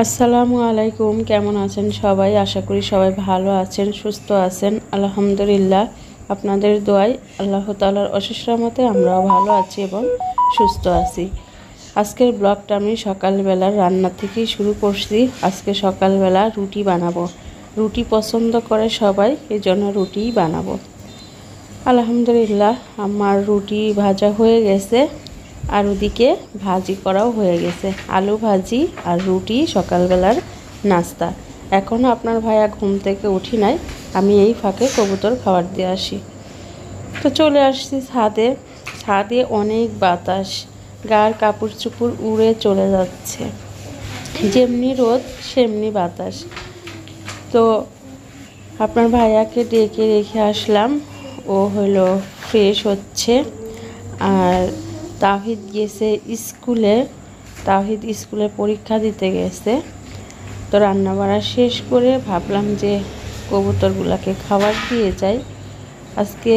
আসসালামু আলাইকুম। কেমন আছেন সবাই? আশা করি সবাই ভালো আছেন, সুস্থ আছেন। আলহামদুলিল্লাহ, আপনাদের দোয়ায় আল্লাহ তাআলার অশেষ রহমতে আমরাও ভালো আছি এবং সুস্থ আছি। আজকের ব্লগটা আমি সকালবেলার রান্না থেকেই শুরু করছি। আজকে সকালবেলা রুটি বানাবো। রুটি পছন্দ করে সবাই, এই জন্য রুটিই বানাবো। আলহামদুলিল্লাহ, আমার রুটি ভাজা হয়ে গেছে, আর ওদিকে ভাজি করাও হয়ে গেছে। আলু ভাজি আর রুটি সকালবেলার নাস্তা। এখনও আপনার ভাইয়া ঘুম থেকে উঠি নাই, আমি এই ফাঁকে কবুতর খাবার দিয়ে আসি। তো চলে আসছি ছাদে। ছাদে অনেক বাতাস, গার কাপড় চোপড় উড়ে চলে যাচ্ছে। যেমনি রোদ সেমনি বাতাস। তো আপনার ভাইয়াকে ডেকে রেখে আসলাম, ও হলো ফ্রেশ হচ্ছে। আর তাহিদ গেছে স্কুলে, তাহিদ স্কুলে পরীক্ষা দিতে গেছে। তো রান্নাবাড়া শেষ করে ভাবলাম যে কবুতরগুলোকে খাবার দিয়ে যাই। আজকে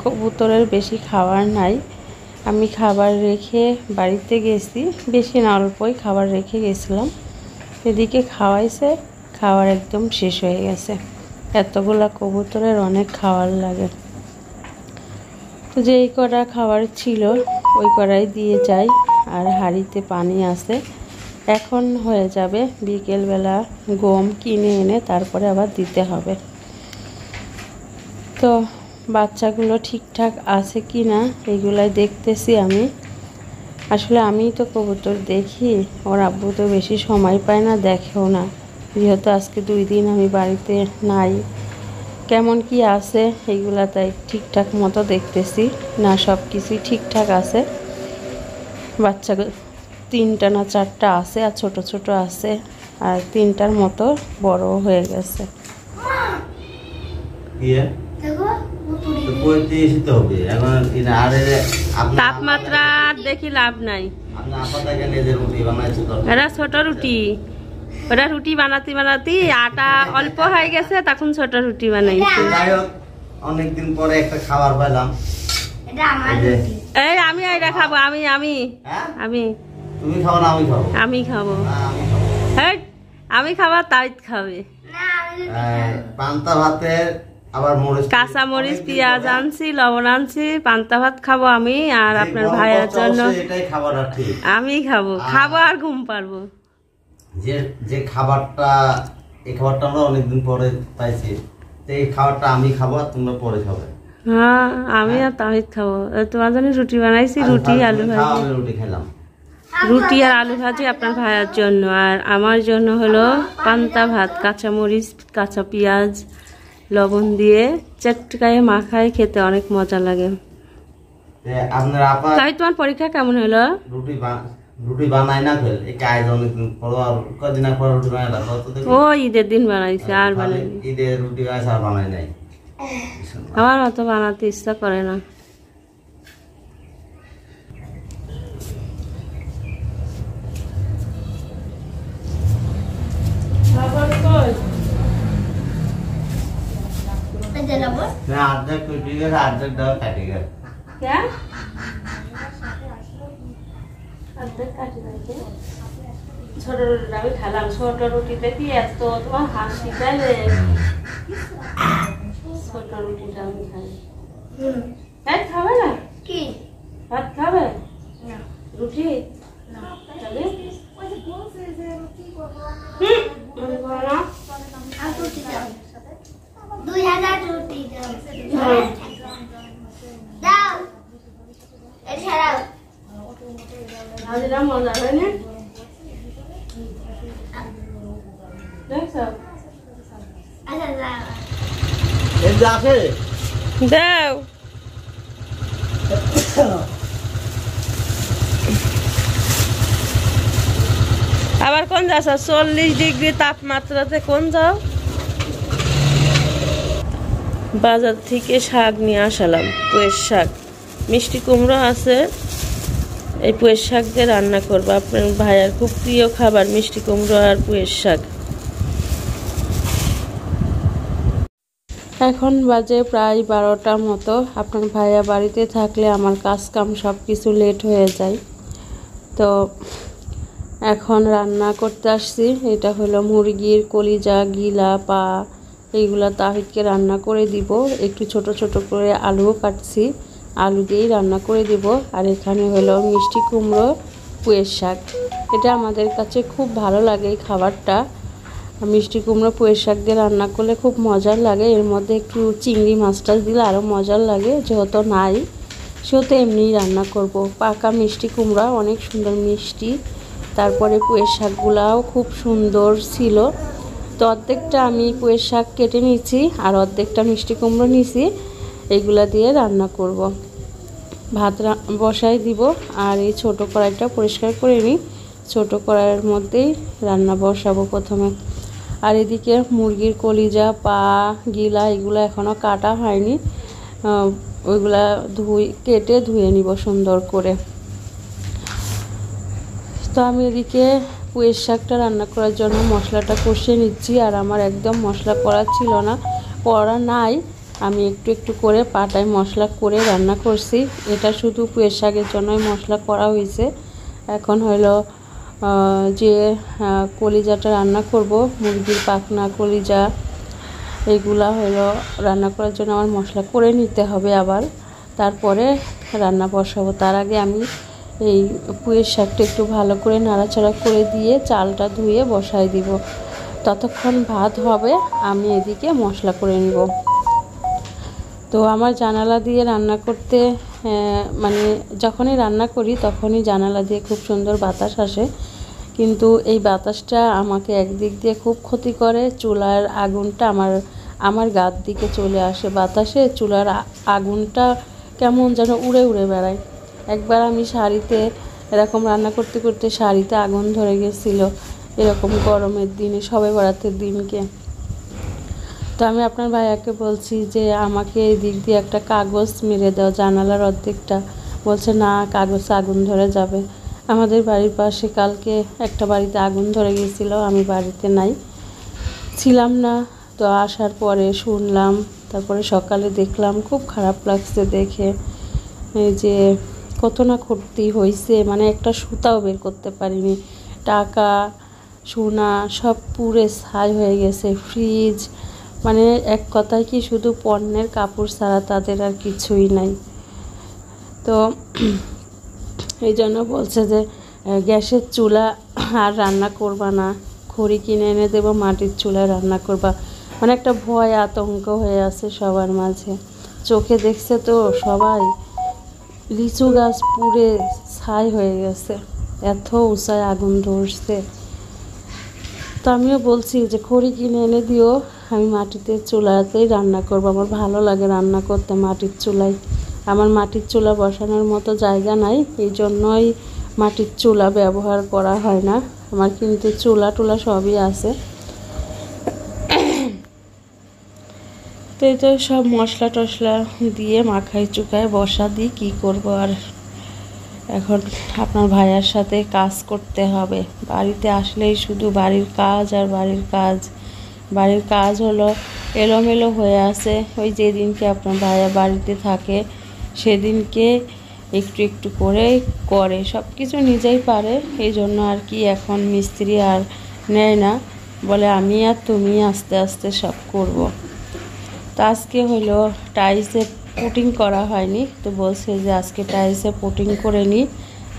কবুতরের বেশি খাবার নাই, আমি খাবার রেখে বাড়িতে গেছি। বেশি না, অল্পই খাবার রেখে গেছিলাম। এদিকে খাওয়াইছে, খাবার একদম শেষ হয়ে গেছে। এতগুলা কবুতরের অনেক খাবার লাগে। তো যেই কটা খাবার ছিল ওই কড়াই দিয়ে যাই। আর হাঁড়িতে পানি আছে, এখন হয়ে যাবে। বিকেলবেলা গম কিনে এনে তারপরে আবার দিতে হবে। তো বাচ্চাগুলো ঠিকঠাক আছে কি না এইগুলাই দেখতেছি আমি। আসলে আমি তো কবুতর দেখি, ওর আব্বু তো বেশি সময় পায় না, দেখেও না। যেহেতু আজকে 2 দিন আমি বাড়িতে নাই, কেমন কি আছে এইগুলা তাই ঠিকঠাক মতো দেখতেছি না। সব কিছুই ঠিকঠাক আছে। বাচ্চা 3টা না 4টা আছে, আর ছোট ছোট আছে, আর 3টার মতো বড় হয়ে গেছে। তাপমাত্রা দেখি লাভ নাই। এরা ছোট রুটি, ওরা রুটি বানাতে বানাতে আটা অল্প হয়ে গেছে, তখন ছোট রুটি বানাইছি। অনেকদিন পরে একটা খাবার পেলাম। এই আমি এটা খাবো, আমি আমি আমি তুমি খাও না আমি খাবো? আমি খাবো। হ্যাঁ, আমি খাবার তাই খাবে। পান্তা ভাতের আবার মরিচ, কাঁচা মরিচ, পেঁয়াজ আনছি, লবণ আনছি। পান্তা ভাত খাবো আমি, আর আপনার ভাইয়ের জন্য এটাই খাবার। ঠিক, আমি খাবো, খাবো আর ঘুম পারবো। যে খাবারটা, এই খাবারটা আমরা অনেকদিন পরে পাইছি। এই খাবারটা আমি খাবো আর তোমরা পরে খাবে। হ্যাঁ, আমি আর তাহিদ খাবো। তোমার জন্য রুটি বানাইছি, রুটি আলু ভাজি। রুটি খেলাম, রুটি আর আলু ভাজি আপনার ভাইয়ের জন্য, আর আমার জন্য হলো পান্তা ভাত, কাঁচা মরিচ, কাঁচা পেঁয়াজ, লবণ দিয়ে চটকায়ে মাখায় খেতে অনেক মজা লাগে। আপনার আপা তাই তোমার পরীক্ষা কেমন হলো? রুটি বানাই না ফেল, এই কাজ অনেকদিন পর, আর কদিন পর রুটি বানাইলাম। ও ঈদের দিন বানাইছে, আর বানাই ঈদের রুটি বানাইছে আর বানাই নাই। আমার অত বানাতে ইচ্ছা করে না। ছোট রুটিটা আমি খেলাম। ছোট রুটিতে কি এত তোমার হাসি পেলে? ছোট রুটিটা আমি খাই। ভাত খাবে না? কি ভাত খাবে? রুটি তবে মজা হয় না? দেখছো দাও। আবার কোন যাচ্ছ? 40 ডিগ্রি তাপমাত্রাতে কোন যাও? বাজার থেকে শাক নিয়ে আসলাম, পুঁয়ের শাক। মিষ্টি কুমড়ো আছে, এই পুঁয়ের শাক দিয়ে রান্না করবো। আপনার ভাইয়ার খুব প্রিয় খাবার মিষ্টি কুমড়ো আর পুঁয়ের শাক। এখন বাজে প্রায় 12টার মতো। আপনার ভাইয়া বাড়িতে থাকলে আমার কাজ কাম সব কিছু লেট হয়ে যায়। তো এখন রান্না করতে আসছি। এটা হলো মুরগির কলিজা, গিলা, পা, এইগুলা তাহিদকে রান্না করে দিব। একটু ছোট ছোট করে আলুও কাটছি, আলু দিয়েই রান্না করে দিব। আর এখানে হলো মিষ্টি কুমড়ো, পুঁইয়ের শাক। এটা আমাদের কাছে খুব ভালো লাগে এই খাবারটা। মিষ্টি কুমড়ো পুঁইয়ের শাক দিয়ে রান্না করলে খুব মজার লাগে। এর মধ্যে একটু চিংড়ি মাছটা দিলে আরও মজার লাগে। যেহেতু নাই সেহেতু এমনিই রান্না করব। পাকা মিষ্টি কুমড়া অনেক সুন্দর মিষ্টি, তারপরে পুঁইয়ের শাকগুলাও খুব সুন্দর ছিল। তো অর্ধেকটা আমি পুঁইয়ের শাক কেটে নিয়েছি আর অর্ধেকটা মিষ্টি কুমড়ো নিয়েছি। এইগুলা দিয়ে রান্না করব। ভাত বসাই দিব। আর এই ছোটো কড়াইটা পরিষ্কার করে নিই, ছোটো কড়াইয়ের মধ্যেই রান্না বসাবো প্রথমে। আর এদিকে মুরগির কলিজা, পা, গিলা এগুলো এখনও কাটা হয়নি, ওইগুলা কেটে ধুয়ে নিব সুন্দর করে। তো আমি এদিকে পুঁইয়ের শাকটা রান্না করার জন্য মশলাটা কষিয়ে নিচ্ছি। আর আমার একদম মশলা করা নাই, আমি একটু একটু করে পাটায় মশলা করে রান্না করছি। এটা শুধু পুঁইয়ের শাকের জন্যই মশলা করা হয়েছে। এখন হলো যে কলিজাটা রান্না করব, মুরগির পাখনা কলিজা, এগুলা হলো রান্না করার জন্য আমার মশলা করে নিতে হবে আবার, তারপরে রান্না বসাবো। তার আগে আমি এই পুঁইয়ের শাকটা একটু ভালো করে নাড়াচাড়া করে দিয়ে চালটা ধুয়ে বসাই দিব। ততক্ষণ ভাত হবে, আমি এদিকে মশলা করে নিব। তো আমার জানালা দিয়ে রান্না করতে মানে যখনই রান্না করি তখনই জানালা দিয়ে খুব সুন্দর বাতাস আসে, কিন্তু এই বাতাসটা আমাকে একদিক দিয়ে খুব ক্ষতি করে। চুলার আগুনটা আমার গার দিকে চলে আসে বাতাসে, চুলার আগুনটা কেমন যেন উড়ে উড়ে বেড়ায়। একবার আমি শাড়িতে এরকম রান্না করতে করতে শাড়িতে আগুন ধরে গেছিলো, এরকম গরমের দিনে, শবে বরাতের দিনকে। তো আমি আপনার ভাইয়াকে বলছি যে আমাকে এই দিক দিয়ে একটা কাগজ মেরে দাও জানালার অর্ধেকটা। বলছে না, কাগজে আগুন ধরে যাবে। আমাদের বাড়ির পাশে কালকে একটা বাড়িতে আগুন ধরে গেছিলো, আমি বাড়িতে ছিলাম না। তো আসার পরে শুনলাম, তারপরে সকালে দেখলাম, খুব খারাপ লাগছে দেখে। এই যে কত না ক্ষতি হয়েছে, মানে একটা সুতাও বের করতে পারিনি। টাকা সোনা সব পুড়ে ছাই হয়ে গেছে। ফ্রিজ, মানে এক কথায় কি শুধু পণ্যের কাপড় ছাড়া তাদের আর কিছুই নাই। তো এই জন্য বলছে যে গ্যাসের চুলা আর রান্না করবা না, খড়ি কিনে এনে দেবো, মাটির চুলায় রান্না করবা। মানে একটা ভয় আতঙ্ক হয়ে আছে সবার মাঝে। চোখে দেখছে তো সবাই, লিচু গাছ পুড়ে ছাই হয়ে গেছে, এত উঁচায় আগুন ধরছে। তো আমিও বলছি যে খড়ি কিনে এনে দিও, আমি মাটিতে চুলাতেই রান্না করবো। আমার ভালো লাগে রান্না করতে মাটির চুলায়। আমার মাটির চুলা বসানোর মতো জায়গা নাই, এই জন্যই মাটির চুলা ব্যবহার করা হয় না আমার, কিন্তু চুলা টুলা সবই আছে। তো এই তো সব মশলা টশলা দিয়ে মাখাই চুকায় বসা দিই, কী করবো আর। এখন আপনার ভাইয়ার সাথে কাজ করতে হবে। বাড়িতে আসলেই শুধু বাড়ির কাজ আর বাড়ির কাজ। বাড়ির কাজ হলো এলোমেলো হয়ে আছে। ওই যেদিনকে আপনার ভাইয়া বাড়িতে থাকে সেদিনকে একটু একটু করে সব কিছু নিজেই পারে। এই জন্য আর কি এখন মিস্ত্রি আর নেয় না, বলে আমি আর তুমি আস্তে আস্তে সব করব। তো আজকে হলো টাইলসে পুটিং করা হয়নি, তো বলছে যে আজকে টাইলসে পুটিং করে নিই।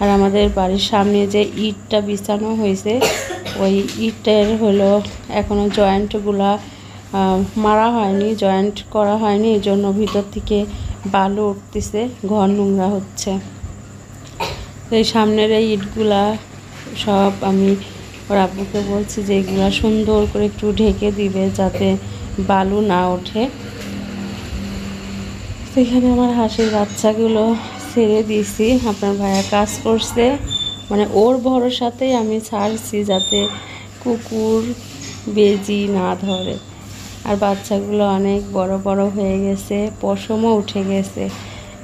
আর আমাদের বাড়ির সামনে যে ইটটা বিছানো হয়েছে, ওই ইটের হলো এখনও জয়েন্টগুলা মারা হয়নি, জয়েন্ট করা হয়নি, এই জন্য ভিতর থেকে বালু উঠতেছে, ঘর নোংরা হচ্ছে। এই সামনের এই ইটগুলা সব আমি ওর আব্বুকে বলছি যে এগুলা সুন্দর করে একটু ঢেকে দিবে যাতে বালু না ওঠে। সেখানে আমার হাঁসের বাচ্চাগুলো ছেড়ে দিয়েছি, আপনার ভাইয়া কাজ করছে, মানে ওর ভরসাতেই আমি ছাড়ছি যাতে কুকুর বেজি না ধরে। আর বাচ্চাগুলো অনেক বড় বড় হয়ে গেছে, পশমও উঠে গেছে।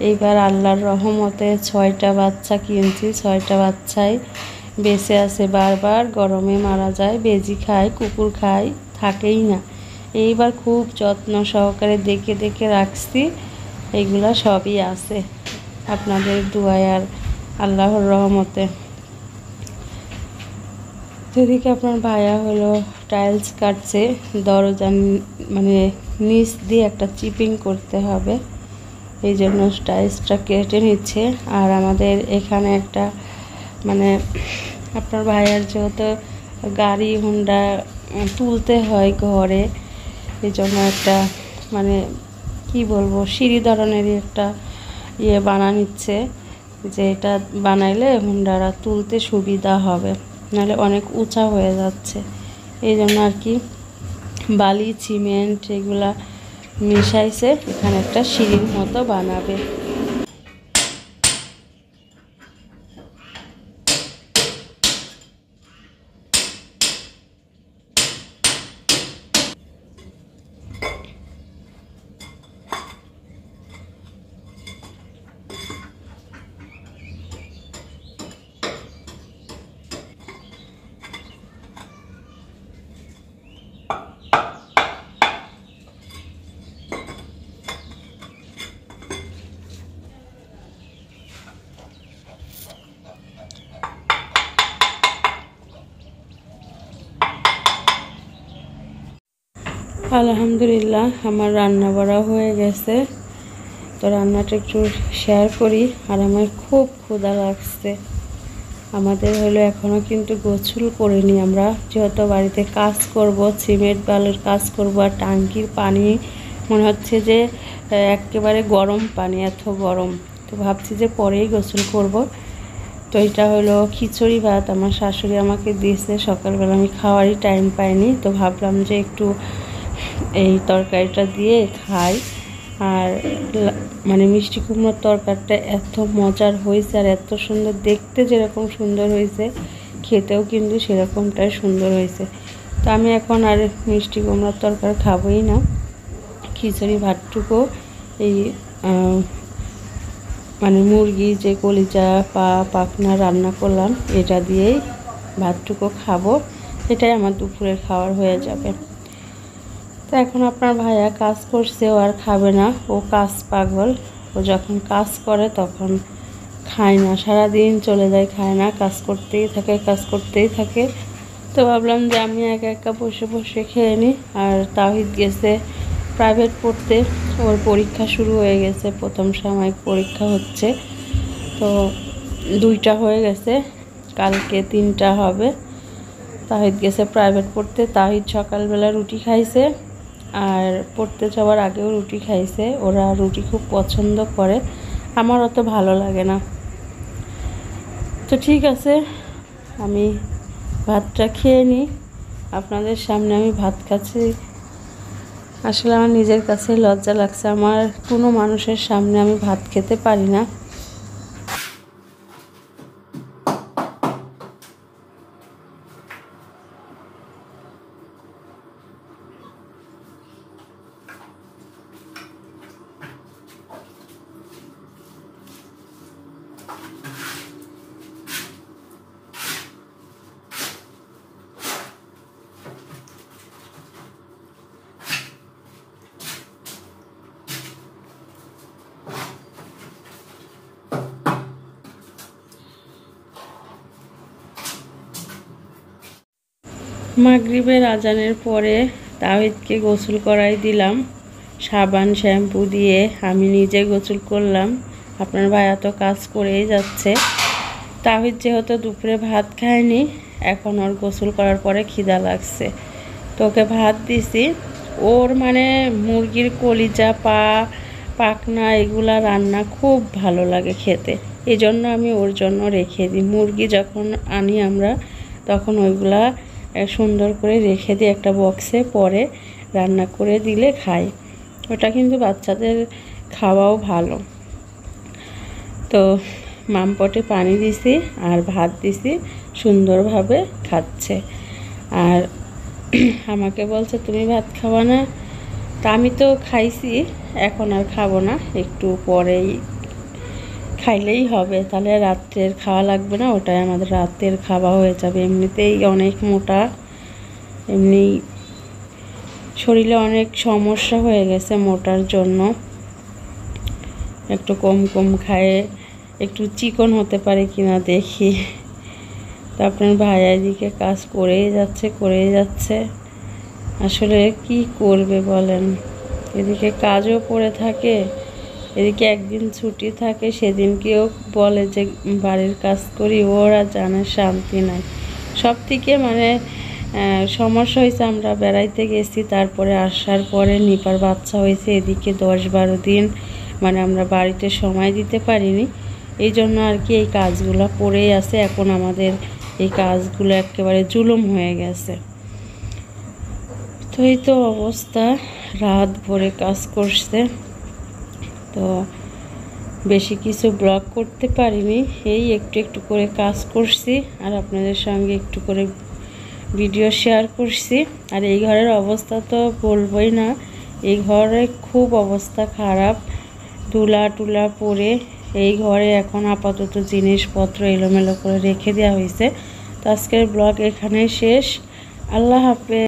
এইবার আল্লাহর রহমতে 6টা বাচ্চা কিনছি, 6টা বাচ্চাই বেঁচে আছে। বারবার গরমে মারা যায়, বেজি খায়, কুকুর খায়, থাকেই না। এইবার খুব যত্ন সহকারে দেখে দেখে রাখছি, এইগুলা সবই আছে আপনাদের দুয়ায় আর আল্লাহর রহমতে। এদিকে আপনার ভাইয়া হলো টাইলস কাটছে, দরজা মানে নিচ দিয়ে একটা চিপিং করতে হবে, এই জন্য টাইলসটা কেটে নিচ্ছে। আর আমাদের এখানে একটা মানে আপনার ভাইয়ার যেহেতু গাড়ি হুন্ডা তুলতে হয় ঘরে, এই জন্য একটা মানে কি বলবো সিঁড়ি ধরনেরই একটা ইয়ে নিচ্ছে, যে এটা বানাইলে হুন্ডারা তুলতে সুবিধা হবে, নাহলে অনেক উঁচা হয়ে যাচ্ছে। এই জন্য আর কি বালি সিমেন্ট এগুলা মিশাইছে, এখানে একটা সিঁড়ির মতো বানাবে। আলহামদুলিল্লাহ আমার রান্না বাড়া হয়ে গেছে। তো রান্নাটা একটু শেয়ার করি। আর আমার খুব ক্ষুধা লাগছে। আমাদের হলো এখনও কিন্তু গোসল করিনি আমরা, যেহেতু বাড়িতে কাজ করব, সিমেন্ট বালুর কাজ করব। আর ট্যাঙ্কির পানি মনে হচ্ছে যে একেবারে গরম পানি, এত গরম। তো ভাবছি যে পরেই গোসল করব। তো এটা হলো খিচুড়ি ভাত, আমার শাশুড়ি আমাকে দিয়েছে সকালবেলা, আমি খাওয়ারই টাইম পাইনি। তো ভাবলাম যে একটু এই তরকারিটা দিয়ে খাই। আর মানে মিষ্টি কুমড়োর তরকারিটা এত মজার হয়েছে, আর এত সুন্দর দেখতে, যেরকম সুন্দর হয়েছে খেতেও কিন্তু সেরকমটাই সুন্দর হয়েছে। তো আমি এখন আর মিষ্টি কুমড়োর তরকারি খাবোই না, খিচুড়ি ভাতটুকু এই মানে মুরগি যে কলিজা পা পাখনা রান্না করলাম এটা দিয়েই ভাতটুকু খাবো, এটাই আমার দুপুরের খাবার হয়ে যাবে। তো এখন আপনার ভাইয়া কাজ করছে, ও আর খাবে না, ও কাজ পাগল। ও যখন কাজ করে তখন খায় না, সারাদিন চলে যায় খায় না, কাজ করতেই থাকে কাজ করতেই থাকে। তো ভাবলাম যে আমি একা একা বসে বসে খেয়ে নিই। আর তাওহিদ গেছে প্রাইভেট পড়তে, ওর পরীক্ষা শুরু হয়ে গেছে, প্রথম সাময়িক পরীক্ষা হচ্ছে। তো 2টা হয়ে গেছে, কালকে 3টা হবে। তাহিদ গেছে প্রাইভেট পড়তে। তাহিদ সকালবেলা রুটি খাইছে, আর পড়তে যাওয়ার আগেও রুটি খাইছে। ওরা রুটি খুব পছন্দ করে, আমার অত ভালো লাগে না। তো ঠিক আছে, আমি ভাতটা খেয়ে নিই। আপনাদের সামনে আমি ভাত খাচ্ছি, আসলে আমার নিজের কাছে লজ্জা লাগছে, আমার কোনো মানুষের সামনে আমি ভাত খেতে পারি না। মাগরিবের আজানের পরে তাওহিদকে গোসল করাই দিলাম, সাবান শ্যাম্পু দিয়ে। আমি নিজে গোসল করলাম, আপনার ভাইয়া তো কাজ করেই যাচ্ছে। তাওহিদ যেহেতু দুপুরে ভাত খায়নি, এখন ওর গোসল করার পরে খিদা লাগছে, তো ওকে ভাত দিছি। ওর মানে মুরগির কলিজা পা পাখনা এগুলা রান্না খুব ভালো লাগে খেতে, এই জন্য আমি ওর জন্য রেখে দিই। মুরগি যখন আনি আমরা, তখন ওইগুলা সুন্দর করে রেখে দিই একটা বক্সে, পরে রান্না করে দিলে খাই। ওটা কিন্তু বাচ্চাদের খাওয়াও ভালো। তো মামপটে পানি দিছি আর ভাত দিছি, সুন্দরভাবে খাচ্ছে। আর আমাকে বলছে তুমি ভাত খাওয়া না, তা আমি তো খাইছি, এখন আর খাবো না, একটু পরেই খাইলেই হবে, তাহলে রাত্রের খাওয়া লাগবে না, ওটাই আমাদের রাতের খাওয়া হয়ে যাবে। এমনিতেই অনেক মোটা, এমনি শরীরে অনেক সমস্যা হয়ে গেছে মোটার জন্য। একটু কম কম খায়ে একটু চিকন হতে পারে কিনা দেখি। তো আপনার ভাইয়া এদিকে কাজ করেই যাচ্ছে। আসলে কি করবে বলেন, এদিকে কাজও পড়ে থাকে, এদিকে একদিন ছুটি থাকে, সেদিনকেও বলে যে বাড়ির কাজ করি, ওর আর জানার শান্তি নাই। সব থেকে মানে সমস্যা হয়েছে, আমরা বেড়াইতে গেছি, তারপরে আসার পরে নিপার বাচ্চা হয়েছে, এদিকে 10-12 দিন মানে আমরা বাড়িতে সময় দিতে পারিনি। এই জন্য আর কি এই কাজগুলো পড়েই আছে। এখন আমাদের এই কাজগুলো একেবারে জুলুম হয়ে গেছে। তো এই তো অবস্থা, রাত ভরে কাজ করছে। তো বেশি কিছু ব্লগ করতে পারিনি, এই একটু একটু করে কাজ করছি আর আপনাদের সঙ্গে একটু করে ভিডিও শেয়ার করছি। আর এই ঘরের অবস্থা তো বলবই না, এই ঘরে খুব অবস্থা খারাপ, ধুলা টুলা পড়ে এই ঘরে এখন আপাতত জিনিসপত্র এলোমেলো করে রেখে দেওয়া হয়েছে। তো আজকের ব্লগ এখানে শেষ। আল্লাহ হাফেজ।